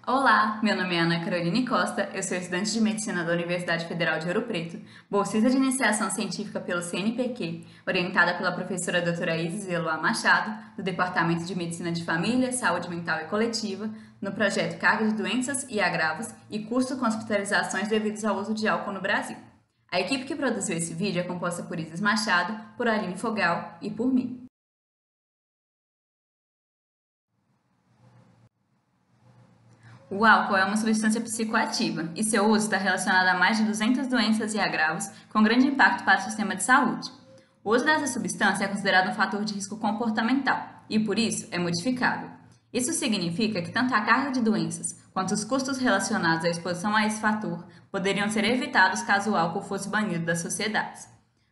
Olá, meu nome é Ana Caroline Costa, eu sou estudante de Medicina da Universidade Federal de Ouro Preto, bolsista de iniciação científica pelo CNPq, orientada pela professora doutora Isis Eloá Machado, do Departamento de Medicina de Família, Saúde Mental e Coletiva, no projeto Carga de Doenças e Agravos e Custo com Hospitalizações devidos ao uso de álcool no Brasil. A equipe que produziu esse vídeo é composta por Isis Machado, por Aline Fogal e por mim. O álcool é uma substância psicoativa e seu uso está relacionado a mais de 200 doenças e agravos com grande impacto para o sistema de saúde. O uso dessa substância é considerado um fator de risco comportamental e, por isso, é modificável. Isso significa que tanto a carga de doenças quanto os custos relacionados à exposição a esse fator poderiam ser evitados caso o álcool fosse banido das sociedades.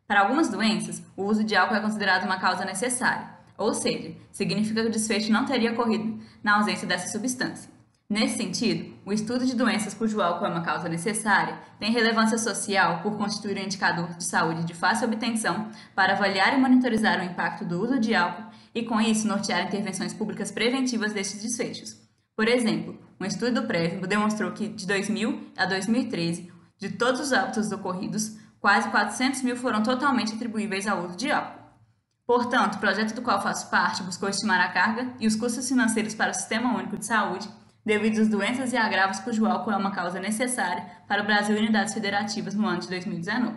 Para algumas doenças, o uso de álcool é considerado uma causa necessária, ou seja, significa que o desfecho não teria ocorrido na ausência dessa substância. Nesse sentido, o estudo de doenças cujo álcool é uma causa necessária tem relevância social por constituir um indicador de saúde de fácil obtenção para avaliar e monitorizar o impacto do uso de álcool e, com isso, nortear intervenções públicas preventivas destes desfechos. Por exemplo, um estudo do Previmo demonstrou que, de 2000 a 2013, de todos os óbitos ocorridos, quase 400 mil foram totalmente atribuíveis ao uso de álcool. Portanto, o projeto do qual faço parte buscou estimar a carga e os custos financeiros para o Sistema Único de Saúde devido às doenças e agravos cujo álcool é uma causa necessária para o Brasil e unidades federativas no ano de 2019.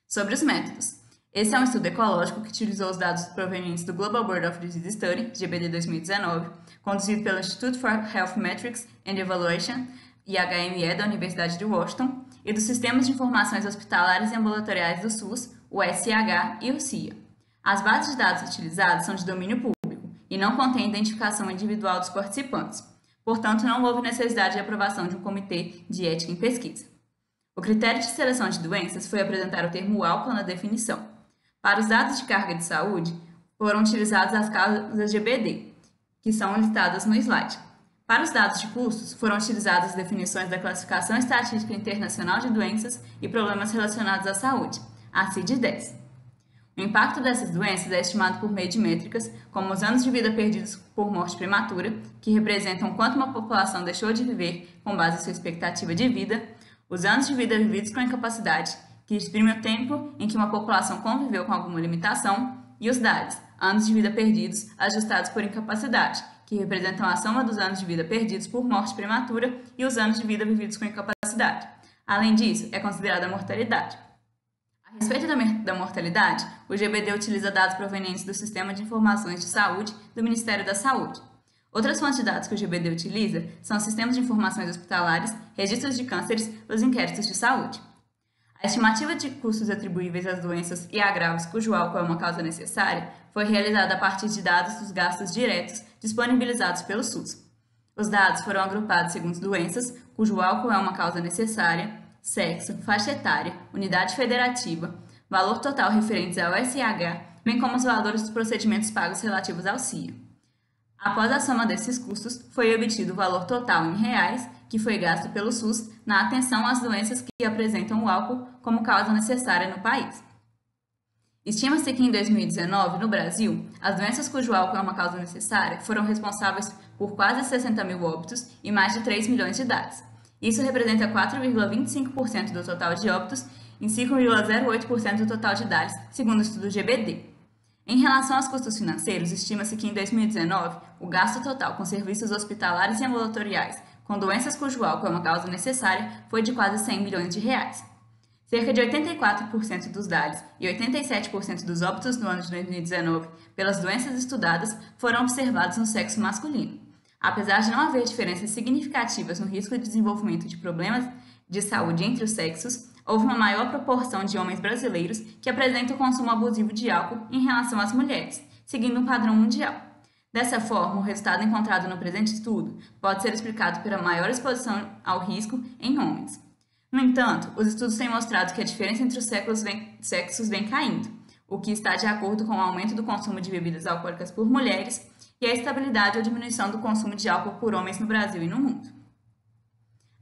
Sobre os métodos. Esse é um estudo ecológico que utilizou os dados provenientes do Global Board of Disease Study, GBD 2019, conduzido pelo Institute for Health Metrics and Evaluation, IHME, da Universidade de Washington, e dos Sistemas de Informações Hospitalares e Ambulatoriais do SUS, o SH e o CIA. As bases de dados utilizadas são de domínio público e não contêm identificação individual dos participantes. Portanto, não houve necessidade de aprovação de um comitê de ética em pesquisa. O critério de seleção de doenças foi apresentar o termo álcool na definição. Para os dados de carga de saúde, foram utilizadas as causas GBD, que são listadas no slide. Para os dados de custos, foram utilizadas as definições da Classificação Estatística Internacional de Doenças e Problemas Relacionados à Saúde, a CID-10. O impacto dessas doenças é estimado por meio de métricas, como os anos de vida perdidos por morte prematura, que representam quanto uma população deixou de viver com base em sua expectativa de vida, os anos de vida vividos com incapacidade, que exprime o tempo em que uma população conviveu com alguma limitação, e os DARES, anos de vida perdidos ajustados por incapacidade, que representam a soma dos anos de vida perdidos por morte prematura e os anos de vida vividos com incapacidade. Além disso, é considerada a mortalidade. A respeito da mortalidade, o GBD utiliza dados provenientes do Sistema de Informações de Saúde do Ministério da Saúde. Outras fontes de dados que o GBD utiliza são sistemas de informações hospitalares, registros de cânceres e os inquéritos de saúde. A estimativa de custos atribuíveis às doenças e agravos cujo álcool é uma causa necessária foi realizada a partir de dados dos gastos diretos disponibilizados pelo SUS. Os dados foram agrupados segundo doenças cujo álcool é uma causa necessária, sexo, faixa etária, unidade federativa, valor total referentes ao SH, bem como os valores dos procedimentos pagos relativos ao CIA. Após a soma desses custos, foi obtido o valor total em reais que foi gasto pelo SUS na atenção às doenças que apresentam o álcool como causa necessária no país. Estima-se que em 2019, no Brasil, as doenças cujo álcool é uma causa necessária foram responsáveis por quase 60 mil óbitos e mais de 3 milhões de idades. Isso representa 4,25% do total de óbitos e 5,08% do total de idades, segundo o estudo GBD. Em relação aos custos financeiros, estima-se que em 2019, o gasto total com serviços hospitalares e ambulatoriais com doenças cujo álcool é uma causa necessária foi de quase 100 milhões de reais. Cerca de 84% dos DARES e 87% dos óbitos no ano de 2019 pelas doenças estudadas foram observados no sexo masculino. Apesar de não haver diferenças significativas no risco de desenvolvimento de problemas de saúde entre os sexos, houve uma maior proporção de homens brasileiros que apresentam o consumo abusivo de álcool em relação às mulheres, seguindo um padrão mundial. Dessa forma, o resultado encontrado no presente estudo pode ser explicado pela maior exposição ao risco em homens. No entanto, os estudos têm mostrado que a diferença entre os sexos vem caindo, o que está de acordo com o aumento do consumo de bebidas alcoólicas por mulheres e a estabilidade ou diminuição do consumo de álcool por homens no Brasil e no mundo.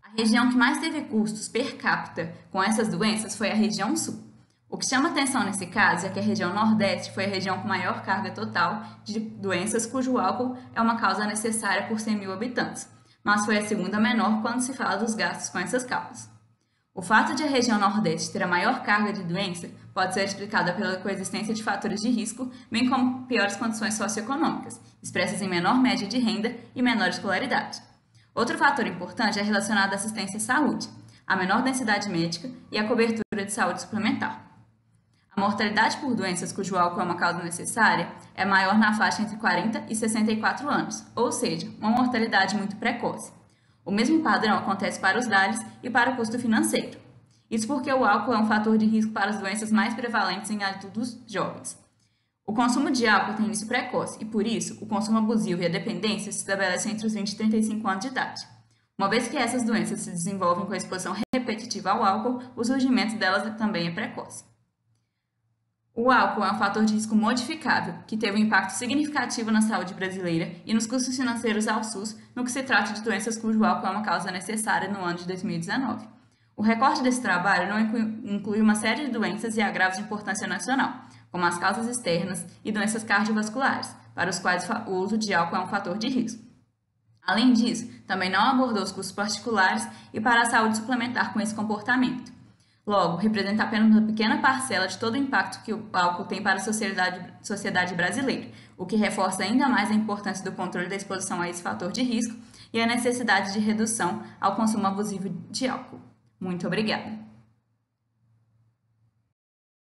A região que mais teve custos per capita com essas doenças foi a região sul. O que chama atenção nesse caso é que a região Nordeste foi a região com maior carga total de doenças cujo álcool é uma causa necessária por 100 mil habitantes. mas foi a segunda menor quando se fala dos gastos com essas causas. O fato de a região Nordeste ter a maior carga de doença pode ser explicada pela coexistência de fatores de risco, bem como piores condições socioeconômicas, expressas em menor média de renda e menor escolaridade. Outro fator importante é relacionado à assistência à saúde, a menor densidade médica e a cobertura de saúde suplementar. A mortalidade por doenças cujo álcool é uma causa necessária é maior na faixa entre 40 e 64 anos, ou seja, uma mortalidade muito precoce. O mesmo padrão acontece para os DALYs e para o custo financeiro. Isso porque o álcool é um fator de risco para as doenças mais prevalentes em adultos jovens. O consumo de álcool tem início precoce e, por isso, o consumo abusivo e a dependência se estabelecem entre os 20 e 35 anos de idade. Uma vez que essas doenças se desenvolvem com a exposição repetitiva ao álcool, o surgimento delas também é precoce. O álcool é um fator de risco modificável, que teve um impacto significativo na saúde brasileira e nos custos financeiros ao SUS, no que se trata de doenças cujo álcool é uma causa necessária no ano de 2019. O recorte desse trabalho não inclui uma série de doenças e agravos de importância nacional, como as causas externas e doenças cardiovasculares, para os quais o uso de álcool é um fator de risco. Além disso, também não abordou os custos particulares e para a saúde suplementar com esse comportamento. Logo, representa apenas uma pequena parcela de todo o impacto que o álcool tem para a sociedade brasileira, o que reforça ainda mais a importância do controle da exposição a esse fator de risco e a necessidade de redução ao consumo abusivo de álcool. Muito obrigada!